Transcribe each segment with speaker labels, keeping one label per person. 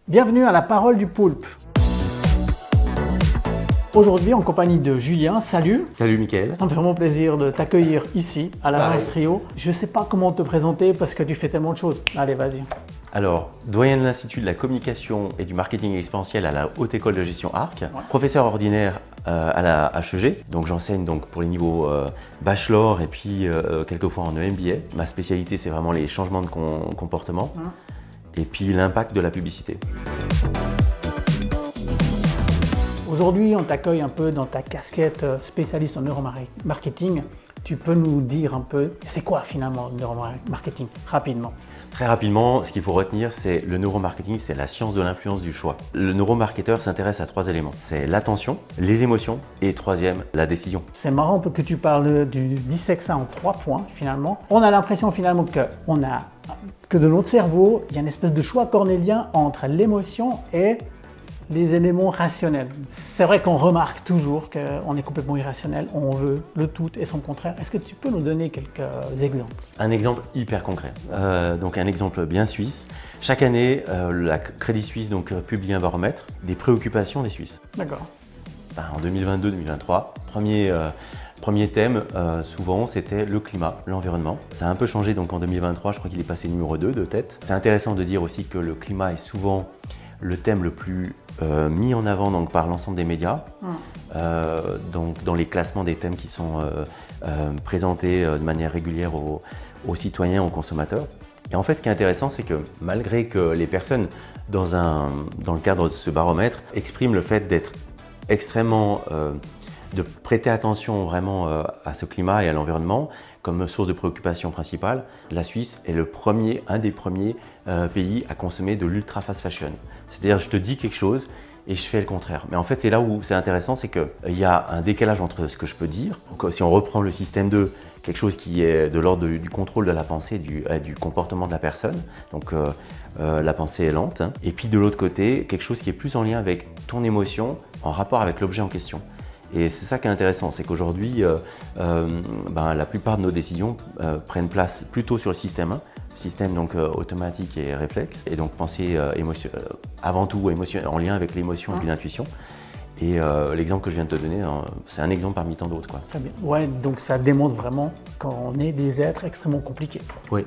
Speaker 1: Bienvenue à la Parole du Poulpe. Aujourd'hui en compagnie de Julien, salut.
Speaker 2: Salut Mickaël.
Speaker 1: Ça me fait vraiment plaisir de t'accueillir ici à l'Agence Trio. Je ne sais pas comment te présenter parce que tu fais tellement de choses. Allez, vas-y.
Speaker 2: Alors, doyen de l'Institut de la communication et du marketing expérientiel à la Haute École de gestion ARC, professeur ordinaire à la HEG, donc j'enseigne pour les niveaux bachelor et puis quelquefois en EMBA. Ma spécialité c'est vraiment les changements de comportement et puis l'impact de la publicité.
Speaker 1: Aujourd'hui, on t'accueille un peu dans ta casquette spécialiste en neuromarketing. Tu peux nous dire un peu, c'est quoi finalement le neuromarketing, rapidement?
Speaker 2: Très rapidement, ce qu'il faut retenir, c'est le neuromarketing, c'est la science de l'influence du choix. Le neuromarketeur s'intéresse à 3 éléments. C'est l'attention, les émotions et troisième, la décision.
Speaker 1: C'est marrant que tu parles du dissèque ça en 3 points finalement. On a l'impression finalement que de notre cerveau, il y a une espèce de choix cornélien entre l'émotion et les éléments rationnels. C'est vrai qu'on remarque toujours qu'on est complètement irrationnel, on veut le tout et son contraire. Est-ce que tu peux nous donner quelques exemples?
Speaker 2: Un exemple hyper concret, donc un exemple bien suisse. Chaque année, la Crédit Suisse publie un baromètre des préoccupations des Suisses.
Speaker 1: D'accord.
Speaker 2: En 2022-2023, premier thème, souvent, c'était le climat, l'environnement. Ça a un peu changé en 2023, je crois qu'il est passé numéro 2 de tête. C'est intéressant de dire aussi que le climat est souvent le thème le plus mis en avant par l'ensemble des médias, dans les classements des thèmes qui sont présentés de manière régulière aux citoyens, aux consommateurs. Et en fait, ce qui est intéressant, c'est que malgré que les personnes, dans le cadre de ce baromètre, expriment le fait d'être extrêmement de prêter attention vraiment à ce climat et à l'environnement comme source de préoccupation principale, la Suisse est un des premiers pays à consommer de l'ultra fast fashion. C'est-à-dire, je te dis quelque chose et je fais le contraire. Mais en fait, c'est là où c'est intéressant, c'est qu'il y a un décalage entre ce que je peux dire. Donc, si on reprend le système 2, quelque chose qui est de l'ordre du contrôle de la pensée, du comportement de la personne, donc la pensée est lente. Et puis de l'autre côté, quelque chose qui est plus en lien avec ton émotion, en rapport avec l'objet en question. Et c'est ça qui est intéressant, c'est qu'aujourd'hui, la plupart de nos décisions prennent place plutôt sur le système 1, système automatique et réflexe, et donc pensée avant tout en lien avec l'émotion et puis l'intuition. Et l'exemple que je viens de te donner, c'est un exemple parmi tant d'autres.
Speaker 1: Très bien. Ouais, donc ça démontre vraiment qu'on est des êtres extrêmement compliqués.
Speaker 2: Oui.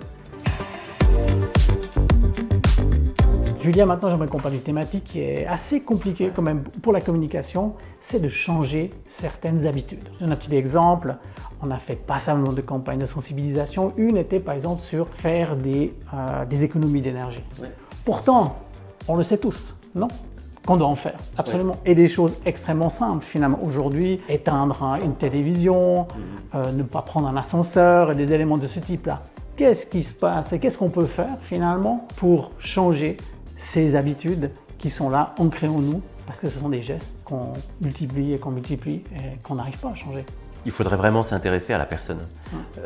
Speaker 1: Julien, maintenant j'aimerais qu'on parle d'une thématique qui est assez compliquée quand même pour la communication, c'est de changer certaines habitudes. Je donne un petit exemple, on a fait passablement de campagnes de sensibilisation. Une était par exemple sur faire des économies d'énergie. Ouais. Pourtant, on le sait tous, non? Qu'on doit en faire, absolument. Ouais. Et des choses extrêmement simples finalement. Aujourd'hui, éteindre une télévision, ne pas prendre un ascenseur et des éléments de ce type-là. Qu'est-ce qui se passe et qu'est-ce qu'on peut faire finalement pour changer ces habitudes qui sont là, ancrées en nous, parce que ce sont des gestes qu'on multiplie et qu'on n'arrive pas à changer.
Speaker 2: Il faudrait vraiment s'intéresser à la personne.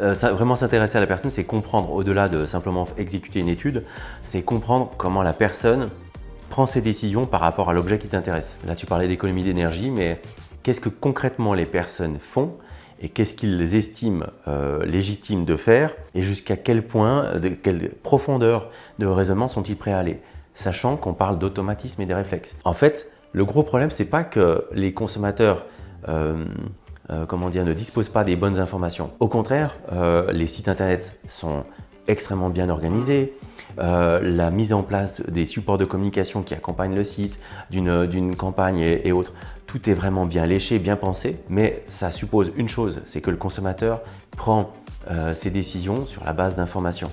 Speaker 2: Vraiment s'intéresser à la personne, c'est comprendre, au-delà de simplement exécuter une étude, c'est comprendre comment la personne prend ses décisions par rapport à l'objet qui t'intéresse. Là, tu parlais d'économie d'énergie, mais qu'est-ce que concrètement les personnes font et qu'est-ce qu'ils estiment légitime de faire et jusqu'à quel point, de quelle profondeur de raisonnement sont-ils prêts à aller, sachant qu'on parle d'automatisme et des réflexes. En fait, le gros problème, c'est pas que les consommateurs ne disposent pas des bonnes informations. Au contraire, les sites internet sont extrêmement bien organisés, la mise en place des supports de communication qui accompagnent le site, d'une campagne et autres, tout est vraiment bien léché, bien pensé, mais ça suppose une chose, c'est que le consommateur prend ses décisions sur la base d'informations.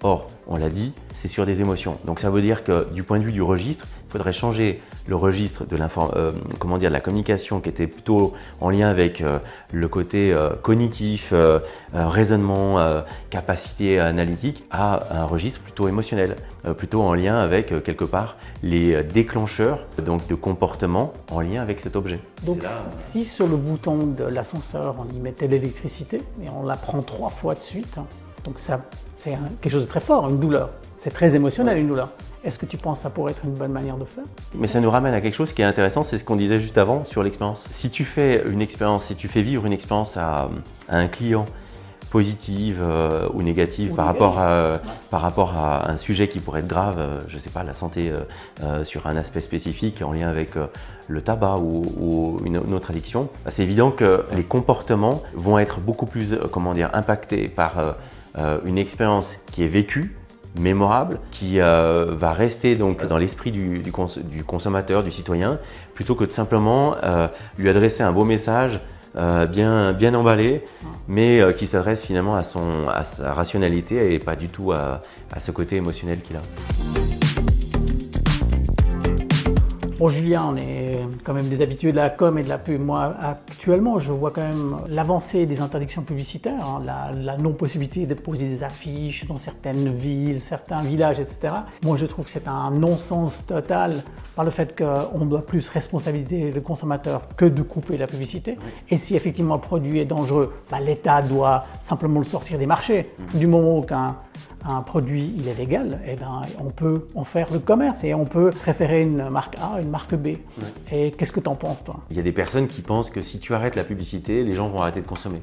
Speaker 2: Or, on l'a dit, c'est sur des émotions. Donc ça veut dire que du point de vue du registre, il faudrait changer le registre de la communication qui était plutôt en lien avec le côté cognitif, raisonnement, capacité analytique, à un registre plutôt émotionnel, plutôt en lien avec quelque part les déclencheurs de comportement en lien avec cet objet.
Speaker 1: Donc si sur le bouton de l'ascenseur on y mettait l'électricité et on la prend 3 fois de suite, donc ça c'est quelque chose de très fort, une douleur. C'est très émotionnel, une douleur. Est-ce que tu penses que ça pourrait être une bonne manière de faire?
Speaker 2: Mais ça nous ramène à quelque chose qui est intéressant, c'est ce qu'on disait juste avant sur l'expérience. Si tu fais vivre une expérience à un client positive ou négative par rapport à un sujet qui pourrait être grave, je ne sais pas, la santé sur un aspect spécifique en lien avec le tabac ou une autre addiction, c'est évident que les comportements vont être beaucoup plus impactés par une expérience qui est vécue, mémorable, qui va rester donc dans l'esprit du consommateur, du citoyen, plutôt que de simplement lui adresser un beau message bien emballé, mais qui s'adresse finalement à sa rationalité et pas du tout à ce côté émotionnel qu'il a.
Speaker 1: Bon, Julien, on est quand même des habitués de la com et de la pub. Moi, actuellement, je vois quand même l'avancée des interdictions publicitaires, hein, la non-possibilité de poser des affiches dans certaines villes, certains villages, etc. Moi, je trouve que c'est un non-sens total par le fait qu'on doit plus responsabiliser le consommateur que de couper la publicité. Et si effectivement le produit est dangereux, l'État doit simplement le sortir des marchés. Du moment qu'un produit il est légal, on peut en faire le commerce et on peut préférer une marque A à une marque B. Et qu'est-ce que tu en penses, toi?
Speaker 2: Il y a des personnes qui pensent que si tu arrêtes la publicité, les gens vont arrêter de consommer.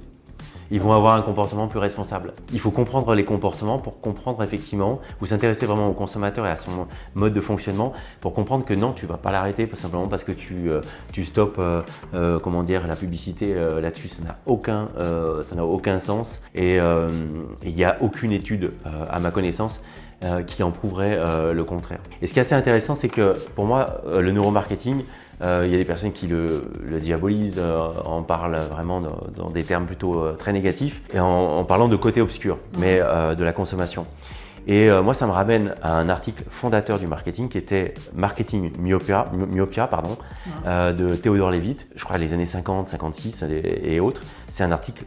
Speaker 2: Ils vont avoir un comportement plus responsable. Il faut comprendre les comportements pour comprendre effectivement, ou s'intéresser vraiment au consommateur et à son mode de fonctionnement pour comprendre que non, tu ne vas pas l'arrêter simplement parce que tu stoppes la publicité là-dessus. Ça n'a aucun sens et il n'y a aucune étude, à ma connaissance, qui en prouverait le contraire. Et ce qui est assez intéressant, c'est que pour moi, le neuromarketing, il y a des personnes qui le diabolisent, en parlent vraiment dans des termes plutôt très négatifs, et en parlant de côté obscur, mais de la consommation. Et moi, ça me ramène à un article fondateur du marketing qui était Marketing Myopia, de Theodore Levitt, je crois les années 50, 56 et autres. C'est un article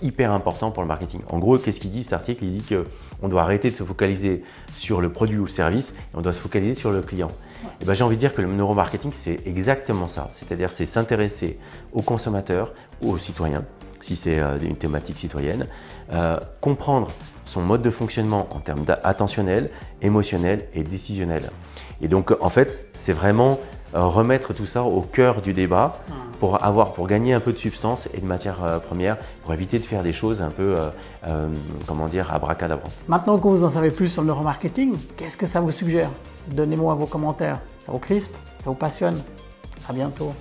Speaker 2: hyper important pour le marketing. En gros, qu'est-ce qu'il dit cet article? Il dit qu'on doit arrêter de se focaliser sur le produit ou le service et on doit se focaliser sur le client. Et j'ai envie de dire que le neuromarketing, c'est exactement ça. C'est-à-dire, c'est s'intéresser aux consommateurs ou aux citoyens, si c'est une thématique citoyenne, comprendre son mode de fonctionnement en termes attentionnel, émotionnel et décisionnel. Et donc, en fait, c'est vraiment remettre tout ça au cœur du débat pour gagner un peu de substance et de matière première, pour éviter de faire des choses un peu, abracadabra.
Speaker 1: Maintenant que vous en savez plus sur le neuromarketing, qu'est-ce que ça vous suggère? Donnez-moi vos commentaires. Ça vous crispe? Ça vous passionne? À bientôt.